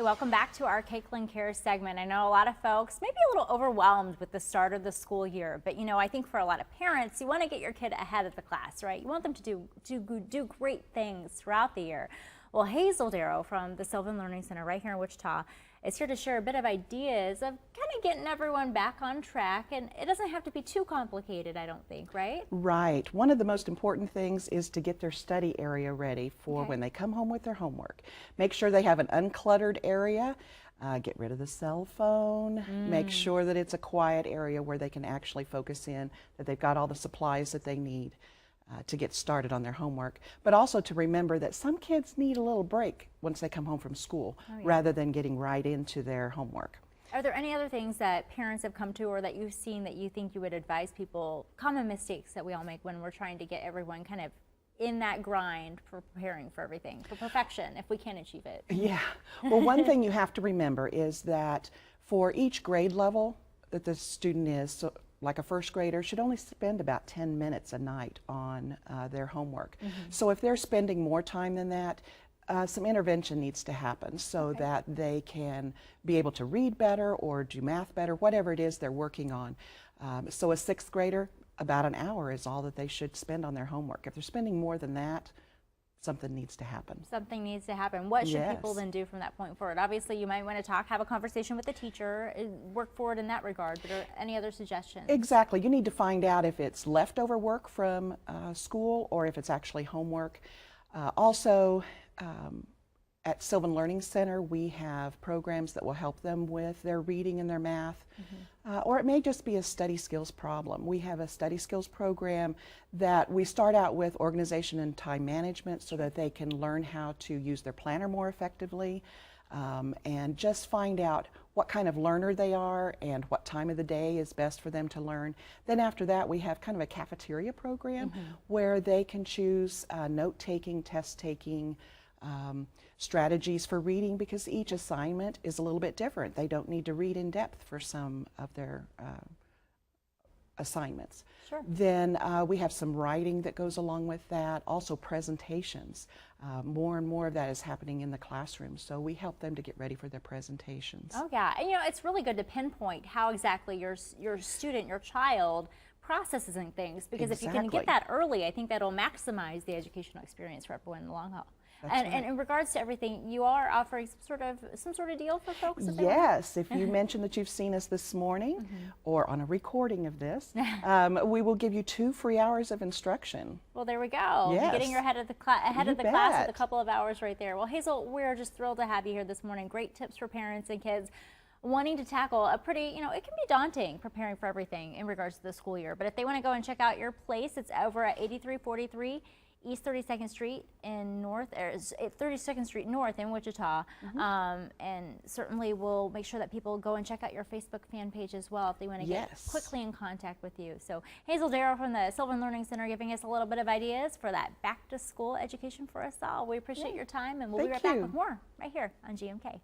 welcome back to our Cakeland Care segment. I know a lot of folks may be a little overwhelmed with the start of the school year, but I think for a lot of parents, you want to get your kid ahead of the class, right? You want them to do great things throughout the year. Well, Hazel Darrow from the Sylvan Learning Center right here in Wichita is here to share a bit of ideas of kind of getting everyone back on track, and it doesn't have to be too complicated, I don't think, right? Right. One of the most important things is to get their study area ready for when they come home with their homework. Make sure they have an uncluttered area. Get rid of the cell phone. Make sure that it's a quiet area where they can actually focus in, that they've got all the supplies that they need to get started on their homework, but also to remember that some kids need a little break once they come home from school rather than getting right into their homework. Are there any other things that parents have come to or that you've seen that you think you would advise people, common mistakes that we all make when we're trying to get everyone kind of in that grind for preparing for everything, for perfection, if we can achieve it? Yeah. Well, one thing you have to remember is that for each grade level that the student is, so like a first grader should only spend about 10 minutes a night on their homework. So if they're spending more time than that, some intervention needs to happen so that they can be able to read better or do math better, whatever it is they're working on. So a sixth grader, about an hour is all that they should spend on their homework. If they're spending more than that, something needs to happen. Something needs to happen. What should people then do from that point forward? Obviously, you might want to have a conversation with the teacher, work forward in that regard, but are any other suggestions? Exactly. You need to find out if it's leftover work from school or if it's actually homework. Also, at Sylvan Learning Center, we have programs that will help them with their reading and their math, or it may just be a study skills problem. We have a study skills program that we start out with organization and time management so that they can learn how to use their planner more effectively and just find out what kind of learner they are and what time of the day is best for them to learn. Then after that, we have kind of a cafeteria program where they can choose note-taking, test-taking, strategies for reading, because each assignment is a little bit different. They don't need to read in depth for some of their assignments. Then we have some writing that goes along with that, also presentations. More and more of that is happening in the classroom, so we help them to get ready for their presentations. Oh yeah, and it's really good to pinpoint how exactly your student, your child, processes and things, because if you can get that early, I think that'll maximize the educational experience for everyone in the long haul. And in regards to everything, you are offering some sort of deal for folks? Yes, if you mention that you've seen us this morning or on a recording of this, we will give you 2 free hours of instruction. Well, there we go. Yes. Getting your ahead of the class with a couple of hours right there. Well, Hazel, we're just thrilled to have you here this morning. Great tips for parents and kids wanting to tackle a pretty, it can be daunting preparing for everything in regards to the school year. But if they want to go and check out your place, it's over at 8343 East 32nd Street in 32nd Street North in Wichita, and certainly we'll make sure that people go and check out your Facebook fan page as well if they want to get quickly in contact with you. So Hazel Darrow from the Sylvan Learning Center giving us a little bit of ideas for that back to school education for us all. We appreciate your time, and we'll be right back with more right here on GMK.